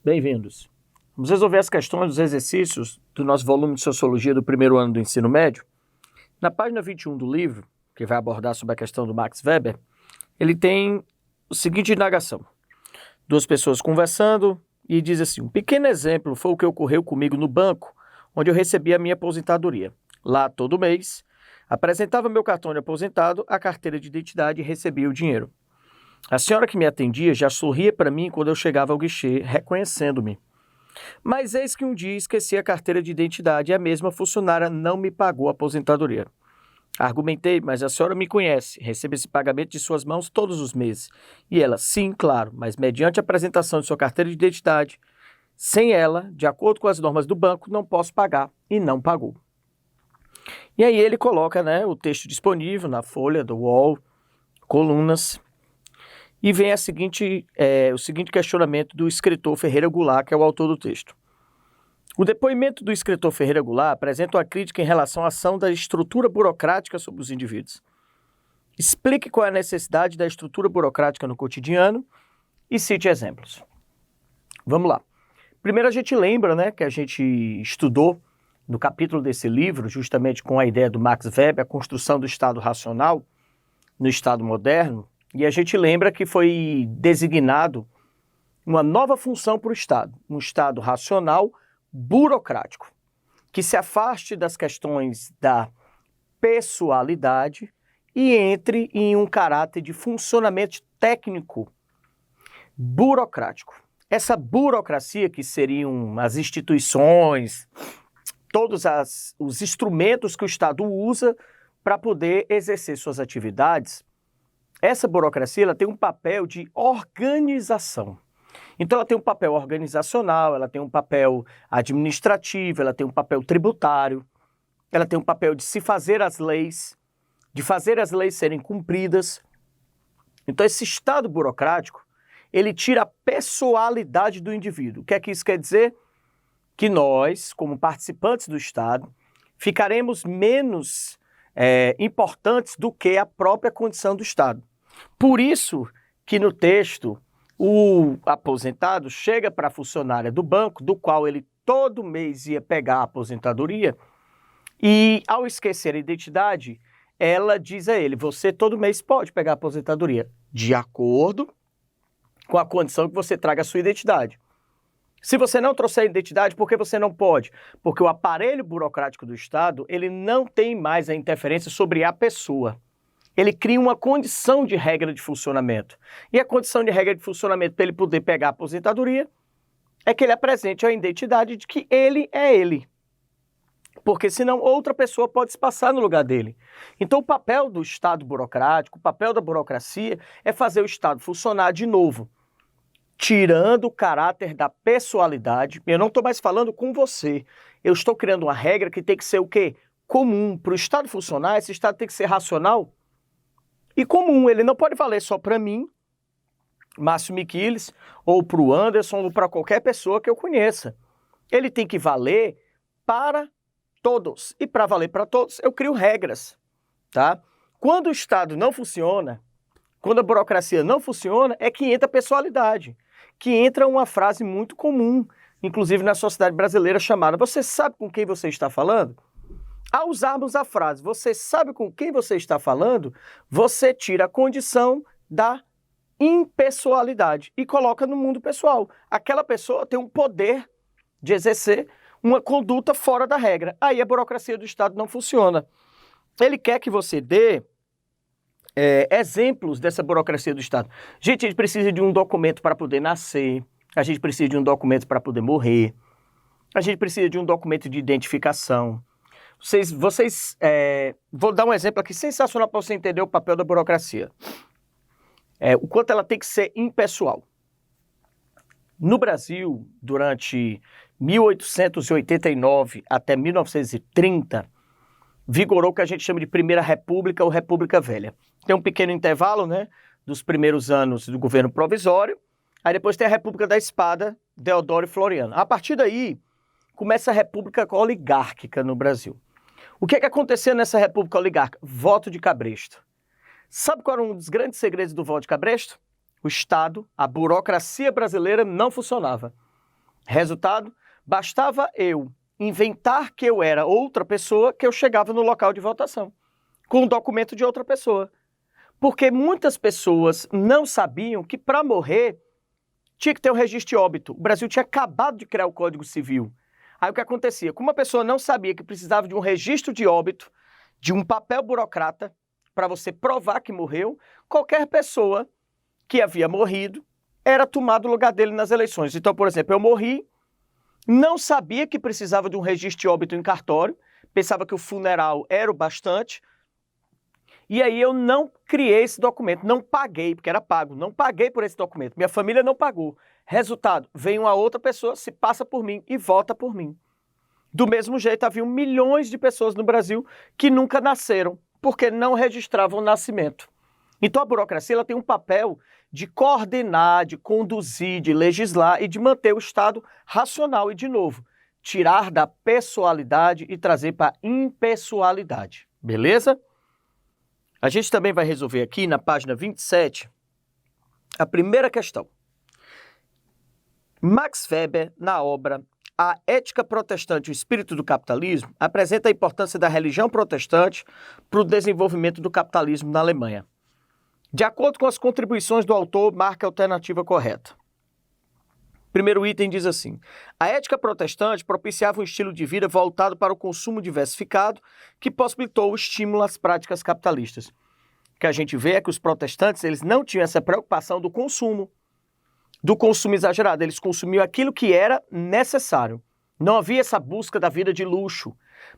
bem-vindos. Vamos resolver as questões dos exercícios do nosso volume de Sociologia do primeiro ano do ensino médio. Na página 21 do livro, que vai abordar sobre a questão do Max Weber, ele tem a seguinte indagação. Duas pessoas conversando e diz assim: um pequeno exemplo foi o que ocorreu comigo no banco, onde eu recebi a minha aposentadoria. Lá, todo mês, apresentava meu cartão de aposentado, a carteira de identidade e recebia o dinheiro. A senhora que me atendia já sorria para mim quando eu chegava ao guichê, reconhecendo-me. Mas eis que um dia esqueci a carteira de identidade e a mesma funcionária não me pagou a aposentadoria. Argumentei, mas a senhora me conhece, recebe esse pagamento de suas mãos todos os meses. E ela, sim, claro, mas mediante a apresentação de sua carteira de identidade, sem ela, de acordo com as normas do banco, não posso pagar, e não pagou. E aí ele coloca, o texto disponível na folha do UOL, colunas, e vem o seguinte questionamento do escritor Ferreira Goulart, que é o autor do texto. O depoimento do escritor Ferreira Goulart apresenta uma crítica em relação à ação da estrutura burocrática sobre os indivíduos. Explique qual é a necessidade da estrutura burocrática no cotidiano e cite exemplos. Vamos lá. Primeiro a gente lembra, que a gente estudou no capítulo desse livro, justamente com a ideia do Max Weber, a construção do Estado racional no Estado moderno, e a gente lembra que foi designado uma nova função para o Estado, um Estado racional burocrático, que se afaste das questões da pessoalidade e entre em um caráter de funcionamento técnico burocrático. Essa burocracia, que seriam as instituições, todos os instrumentos que o Estado usa para poder exercer suas atividades, essa burocracia ela tem um papel de organização. Então ela tem um papel organizacional, ela tem um papel administrativo, ela tem um papel tributário, ela tem um papel de se fazer as leis, de fazer as leis serem cumpridas. Então esse Estado burocrático, ele tira a pessoalidade do indivíduo. O que é que isso quer dizer? Que nós, como participantes do Estado, ficaremos menos importantes do que a própria condição do Estado. Por isso que no texto o aposentado chega para a funcionária do banco, do qual ele todo mês ia pegar a aposentadoria, e ao esquecer a identidade, ela diz a ele: você todo mês pode pegar a aposentadoria, de acordo com a condição que você traga a sua identidade. Se você não trouxer a identidade, por que você não pode? Porque o aparelho burocrático do Estado, ele não tem mais a interferência sobre a pessoa. Ele cria uma condição de regra de funcionamento. E a condição de regra de funcionamento para ele poder pegar a aposentadoria é que ele apresente a identidade de que ele é ele. Porque senão outra pessoa pode se passar no lugar dele. Então o papel do Estado burocrático, o papel da burocracia é fazer o Estado funcionar de novo, tirando o caráter da pessoalidade. Eu não estou mais falando com você. Eu estou criando uma regra que tem que ser o quê? Comum. Para o Estado funcionar, esse Estado tem que ser racional e comum. Ele não pode valer só para mim, Márcio Miquiles, ou para o Anderson, ou para qualquer pessoa que eu conheça. Ele tem que valer para todos. E para valer para todos, eu crio regras, tá? Quando o Estado não funciona, quando a burocracia não funciona, é que entra a pessoalidade, que entra uma frase muito comum, inclusive na sociedade brasileira, chamada: você sabe com quem você está falando? Ao usarmos a frase "você sabe com quem você está falando", você tira a condição da impessoalidade e coloca no mundo pessoal. Aquela pessoa tem um poder de exercer uma conduta fora da regra. Aí a burocracia do Estado não funciona. Ele quer que você dê exemplos dessa burocracia do Estado. Gente, a gente precisa de um documento para poder nascer, a gente precisa de um documento para poder morrer, a gente precisa de um documento de identificação. Vou dar um exemplo aqui sensacional para você entender o papel da burocracia. O quanto ela tem que ser impessoal. No Brasil, durante 1889 até 1930, vigorou o que a gente chama de Primeira República ou República Velha. Tem um pequeno intervalo, dos primeiros anos do governo provisório, aí depois tem a República da Espada, Deodoro e Floriano. A partir daí, começa a República Oligárquica no Brasil. O que aconteceu nessa República Oligárquica? Voto de cabresto. Sabe qual era um dos grandes segredos do voto de cabresto? O Estado, a burocracia brasileira não funcionava. Resultado, bastava eu inventar que eu era outra pessoa que eu chegava no local de votação, com um documento de outra pessoa. Porque muitas pessoas não sabiam que para morrer tinha que ter um registro de óbito. O Brasil tinha acabado de criar o Código Civil. Aí o que acontecia? Como a pessoa não sabia que precisava de um registro de óbito, de um papel burocrata, para você provar que morreu, qualquer pessoa que havia morrido era tomado o lugar dele nas eleições. Então, por exemplo, eu morri, não sabia que precisava de um registro de óbito em cartório, pensava que o funeral era o bastante, e aí eu não criei esse documento, não paguei, porque era pago, não paguei por esse documento, minha família não pagou. Resultado, vem uma outra pessoa, se passa por mim e vota por mim. Do mesmo jeito, havia milhões de pessoas no Brasil que nunca nasceram, porque não registravam o nascimento. Então a burocracia ela tem um papel de coordenar, de conduzir, de legislar e de manter o Estado racional e, de novo, tirar da pessoalidade e trazer para a impessoalidade. Beleza? A gente também vai resolver aqui na página 27 a primeira questão. Max Weber, na obra A Ética Protestante e o Espírito do Capitalismo, apresenta a importância da religião protestante para o desenvolvimento do capitalismo na Alemanha. De acordo com as contribuições do autor, marca a alternativa correta. Primeiro item diz assim: a ética protestante propiciava um estilo de vida voltado para o consumo diversificado que possibilitou o estímulo às práticas capitalistas. O que a gente vê é que os protestantes eles não tinham essa preocupação do consumo exagerado. Eles consumiam aquilo que era necessário. Não havia essa busca da vida de luxo,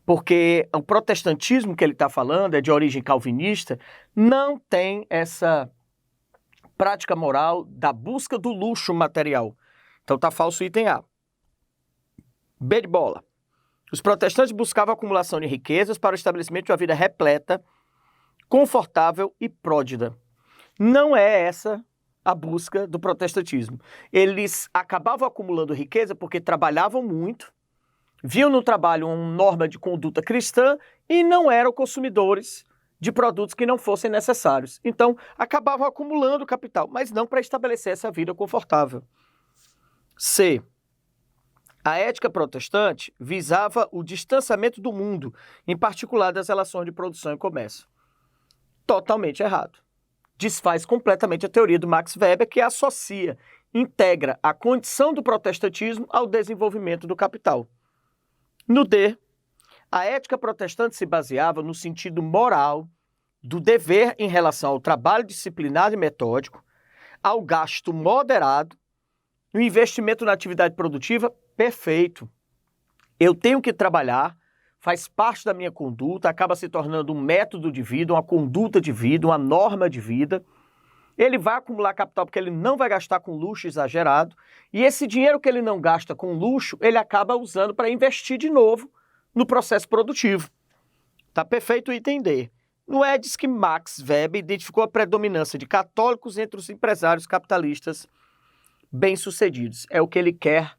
porque o protestantismo que ele está falando é de origem calvinista, não tem essa prática moral da busca do luxo material. Então está falso o item A. B de bola. Os protestantes buscavam a acumulação de riquezas para o estabelecimento de uma vida repleta, confortável e pródida. Não é essa a busca do protestantismo. Eles acabavam acumulando riqueza porque trabalhavam muito, viam no trabalho uma norma de conduta cristã e não eram consumidores de produtos que não fossem necessários. Então, acabavam acumulando capital, mas não para estabelecer essa vida confortável. C. A ética protestante visava o distanciamento do mundo, em particular das relações de produção e comércio. Totalmente errado. Desfaz completamente a teoria do Max Weber, que associa, integra a condição do protestantismo ao desenvolvimento do capital. No D, a ética protestante se baseava no sentido moral do dever em relação ao trabalho disciplinado e metódico, ao gasto moderado, no investimento na atividade produtiva perfeito. Eu tenho que trabalhar, faz parte da minha conduta, acaba se tornando um método de vida, uma conduta de vida, uma norma de vida. Ele vai acumular capital porque ele não vai gastar com luxo exagerado, e esse dinheiro que ele não gasta com luxo, ele acaba usando para investir de novo no processo produtivo. Tá perfeito o item D. No Edis que Max Weber identificou a predominância de católicos entre os empresários capitalistas bem-sucedidos. É o que ele quer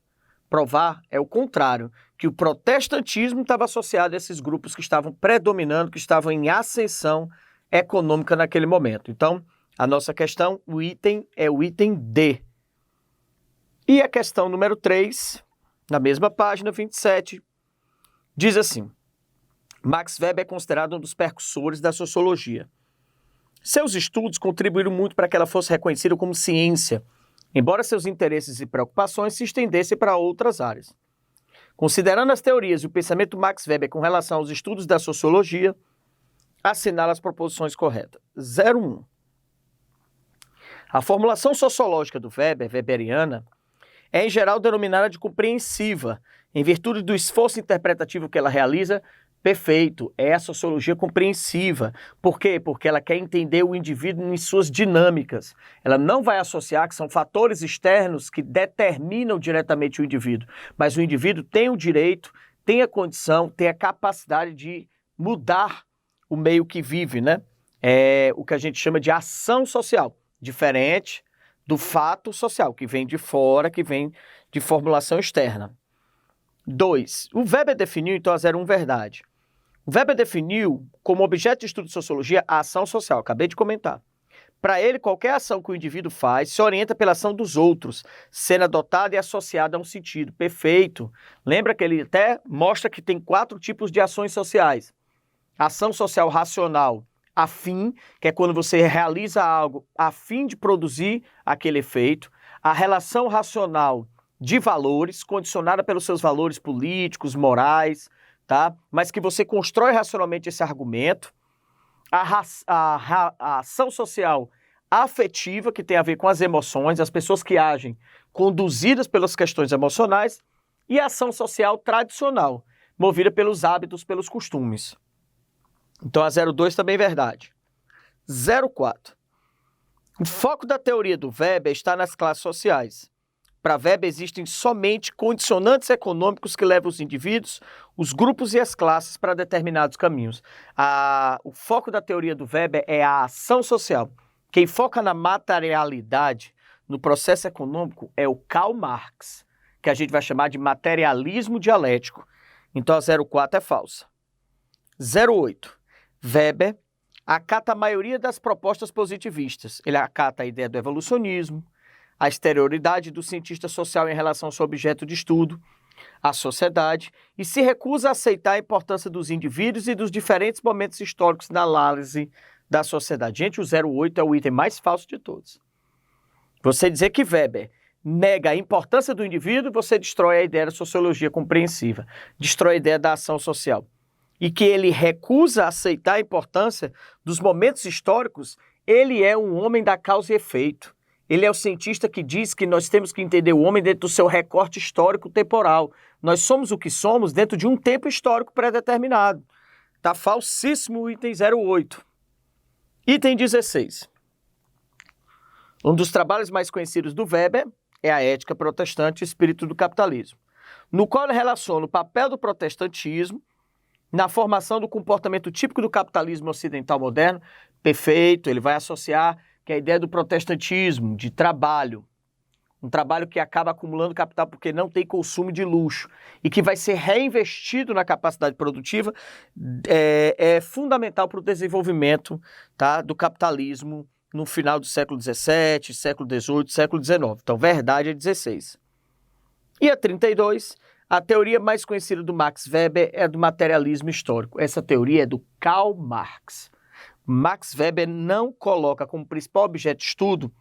provar, é o contrário, que o protestantismo estava associado a esses grupos que estavam predominando, que estavam em ascensão econômica naquele momento. Então, a nossa questão, o item é o item D. E a questão número 3, na mesma página 27, diz assim: Max Weber é considerado um dos precursores da sociologia. Seus estudos contribuíram muito para que ela fosse reconhecida como ciência, embora seus interesses e preocupações se estendessem para outras áreas. Considerando as teorias e o pensamento do Max Weber com relação aos estudos da sociologia, assinala as proposições corretas. 01. A formulação sociológica do Weber, weberiana, é em geral denominada de compreensiva, em virtude do esforço interpretativo que ela realiza. Perfeito, é a sociologia compreensiva. Por quê? Porque ela quer entender o indivíduo em suas dinâmicas. Ela não vai associar que são fatores externos que determinam diretamente o indivíduo, mas o indivíduo tem o direito, tem a condição, tem a capacidade de mudar o meio que vive, né? É o que a gente chama de ação social, diferente do fato social, que vem de fora, que vem de formulação externa. 2. O Weber definiu, então, a 01 verdade. O Weber definiu como objeto de estudo de sociologia a ação social, acabei de comentar. Para ele, qualquer ação que o indivíduo faz se orienta pela ação dos outros, sendo adotada e associada a um sentido. Perfeito. Lembra que ele até mostra que tem 4 tipos de ações sociais. Ação social racional, a fim, que é quando você realiza algo a fim de produzir aquele efeito. A relação racional de valores, condicionada pelos seus valores políticos, morais, tá? Mas que você constrói racionalmente esse argumento. A ação social afetiva, que tem a ver com as emoções, as pessoas que agem conduzidas pelas questões emocionais, e a ação social tradicional, movida pelos hábitos, pelos costumes. Então a 02 também é verdade. 04. O foco da teoria do Weber está nas classes sociais. Para Weber existem somente condicionantes econômicos que levam os indivíduos, os grupos e as classes para determinados caminhos. O foco da teoria do Weber é a ação social. Quem foca na materialidade, no processo econômico, é o Karl Marx, que a gente vai chamar de materialismo dialético. Então a 04 é falsa. 08. Weber acata a maioria das propostas positivistas. Ele acata a ideia do evolucionismo, a exterioridade do cientista social em relação ao seu objeto de estudo, a sociedade, e se recusa a aceitar a importância dos indivíduos e dos diferentes momentos históricos na análise da sociedade. Gente, o 08 é o item mais falso de todos. Você dizer que Weber nega a importância do indivíduo, você destrói a ideia da sociologia compreensiva, destrói a ideia da ação social. E que ele recusa aceitar a importância dos momentos históricos, ele é um homem da causa e efeito. Ele é o cientista que diz que nós temos que entender o homem dentro do seu recorte histórico temporal. Nós somos o que somos dentro de um tempo histórico pré-determinado. Está falsíssimo o item 08. Item 16. Um dos trabalhos mais conhecidos do Weber é a Ética Protestante e Espírito do Capitalismo, no qual ele relaciona o papel do protestantismo na formação do comportamento típico do capitalismo ocidental moderno. Perfeito, ele vai associar que a ideia do protestantismo, de trabalho, um trabalho que acaba acumulando capital porque não tem consumo de luxo e que vai ser reinvestido na capacidade produtiva, é fundamental para o desenvolvimento, tá, do capitalismo no final do século XVII, século XVIII, século XIX. Então, verdade é 16. E a 32, a teoria mais conhecida do Max Weber é a do materialismo histórico. Essa teoria é do Karl Marx. Max Weber não coloca como principal objeto de estudo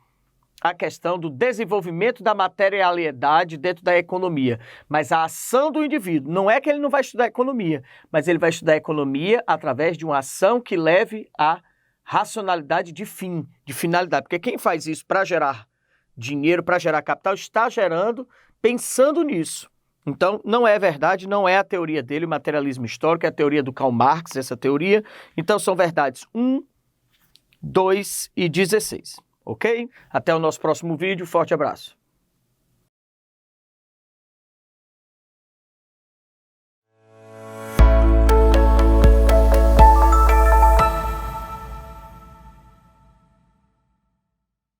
a questão do desenvolvimento da materialidade dentro da economia, mas a ação do indivíduo. Não é que ele não vai estudar economia, mas ele vai estudar economia através de uma ação que leve à racionalidade de fim, de finalidade. Porque quem faz isso para gerar dinheiro, para gerar capital, está gerando pensando nisso. Então, não é verdade, não é a teoria dele, o materialismo histórico, é a teoria do Karl Marx, essa teoria. Então, são verdades 1, 2 e 16, ok? Até o nosso próximo vídeo, forte abraço.